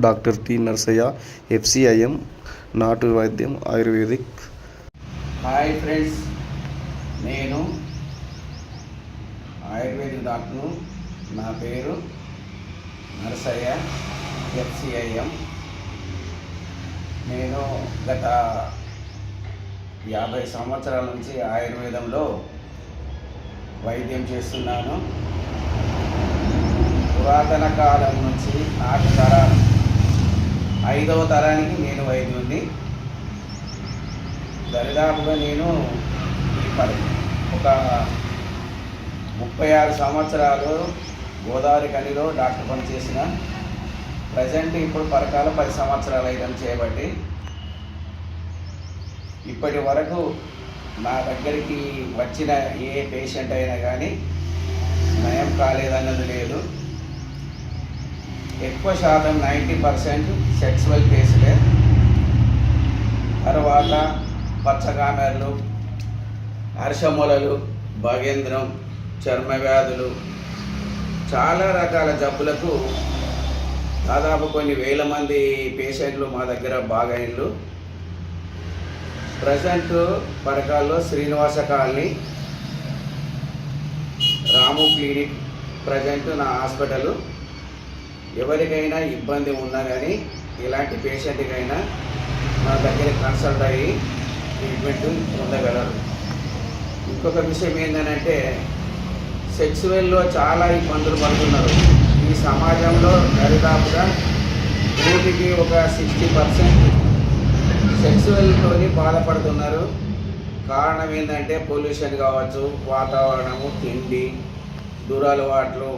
Doctor T Narsaiah, FCIM, నాటు వైద్యం ayurvedic. Hi friends, నేను ఆయుర్వేదిక్ డాక్టరు. నా పేరు నర్సయ్య, FCIM. నేను గత 50 సంవత్సరాల నుంచి ఆయుర్వేదంలో వైద్యం చేస్తున్నాను. పురాతన కాలం నుంచి 4 తరాలు, 5వ తరానికి నేను వైద్యుడిని. దరిదాపుగా నేను ఒక 36 సంవత్సరాలు గోదావరి కనిలో డాక్టర్ పని చేసిన. ప్రజెంట్ ఇప్పుడు పరకాల 10 సంవత్సరాలు అయితే చేయబట్టి ఇప్పటి వరకు నా దగ్గరికి వచ్చిన ఏ పేషెంట్ అయినా కానీ నయం కాలేదన్నది లేదు. ఎక్కువ శాతం 90% సెక్సువల్ కేసులే. తర్వాత పచ్చగామెర్లు, హర్షమూలలు, భగేంద్రం, చర్మ వ్యాధులు, చాలా రకాల జబ్బులకు దాదాపు కొన్ని వేల మంది పేషెంట్లు మా దగ్గర బాగైన్లు. ప్రజెంట్ పరకాల్లో శ్రీనివాస కాలనీ, రాము క్లినిక్ ప్రజెంట్ నా హాస్పిటల్. ఎవరికైనా ఇబ్బంది ఉన్నా కానీ ఎలాంటి పేషెంట్కైనా మా దగ్గర కన్సల్ట్ అయ్యి ట్రీట్మెంట్ పొందగలరు. ఇంకొక విషయం ఏంటంటే, సెక్సువల్లో చాలా ఇబ్బందులు పడుతున్నారు. ఈ సమాజంలో దరిదాపుగా నూటికి ఒక 60% సెక్సువల్తో బాధపడుతున్నారు. కారణం ఏంటంటే పొల్యూషన్ కావచ్చు, వాతావరణము, తిండి, దురలవాట్లు,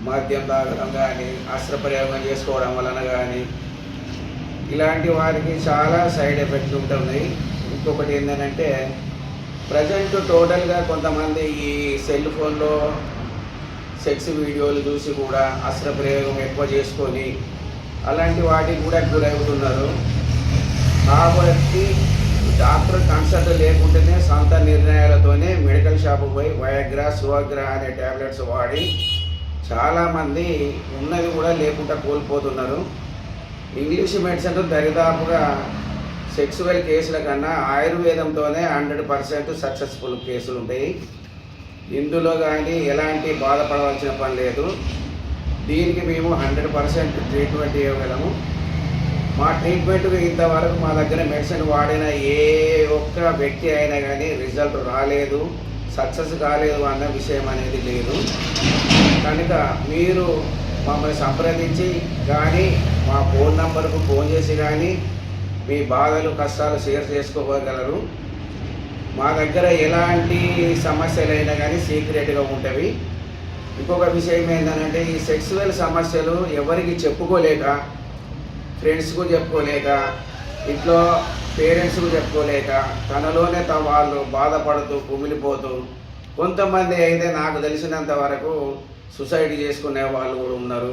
మద్యం తాగడం కానీ, అస్త్రప్రయోగం చేసుకోవడం వలన కానీ ఇలాంటి వారికి చాలా సైడ్ ఎఫెక్ట్స్ ఉంటున్నాయి. ఇంకొకటి ఏంటంటే, ప్రజెంట్ టోటల్గా కొంతమంది ఈ సెల్ ఫోన్లో సెక్స్ వీడియోలు చూసి కూడా అస్త్రప్రయోగం ఎక్కువ చేసుకొని అలాంటి వాటికి కూడా గురవుతున్నారు. కాబట్టి డాక్టర్ కన్సల్ట్ లేకుంటేనే సొంత నిర్ణయాలతోనే మెడికల్ షాపుకు పోయి వయాగ్రా, సువాగ్రా అనే ట్యాబ్లెట్స్ వాడి చాలామంది ఉన్నది కూడా లేకుండా కోల్పోతున్నారు. ఇంగ్లీష్ మెడిసిన్ దరిదాపుగా సెక్సువల్ కేసుల కన్నా ఆయుర్వేదంతోనే 100% సక్సెస్ఫుల్ కేసులు ఉంటాయి. ఇందులో కానీ ఎలాంటి బాధపడవలసిన పని లేదు. దీనికి మేము 100% ట్రీట్మెంట్ ఇవ్వగలము. మా ట్రీట్మెంట్కి ఇంతవరకు మా దగ్గర మెడిసిన్ వాడిన ఏ ఒక్క వ్యక్తి అయినా కానీ రిజల్ట్ రాలేదు, సక్సెస్ కాలేదు అన్న విషయం అనేది లేదు. కనుక మీరు మమ్మల్ని సంప్రదించి కానీ మా ఫోన్ నంబర్కు ఫోన్ చేసి కానీ మీ బాధలు, కష్టాలు షేర్ చేసుకోగలరు. మా దగ్గర ఎలాంటి సమస్యలైనా కానీ సీక్రెట్గా ఉంటవి. ఇంకొక విషయం ఏంటంటే, ఈ సెక్సువల్ సమస్యలు ఎవరికి చెప్పుకోలేక, ఫ్రెండ్స్కు చెప్పుకోలేక, ఇంట్లో పేరెంట్స్కు చెప్పుకోలేక తనలోనే వాళ్ళు బాధపడుతూ కుమిలిపోతూ, కొంతమంది అయితే నాకు తెలిసినంత వరకు సూసైడ్ చేసుకునే వాళ్ళు కూడా ఉన్నారు.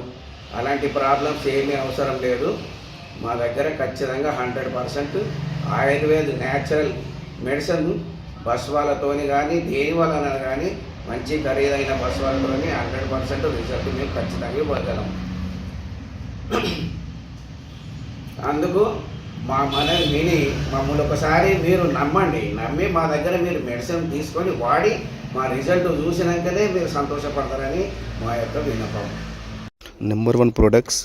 అలాంటి ప్రాబ్లమ్స్ ఏమీ అవసరం లేదు. మా దగ్గర ఖచ్చితంగా 100% ఆయుర్వేద న్యాచురల్ మెడిసిన్ బస్వాలతోని కానీ దేని వలన కానీ మంచి ఖరీదైన బస్వాలతోని 100% రిజల్ట్ మేము ఖచ్చితంగా ఇవ్వగలం. అందుకు మా మనవి విని మమ్మల్ని ఒకసారి మీరు నమ్మి మా దగ్గర మీరు మెడిసిన్ తీసుకొని వాడి మా రిజల్ట్ చూసినాకనే మీరు సంతోషపడతారని మా యొక్క విన్నపం. Number 1 products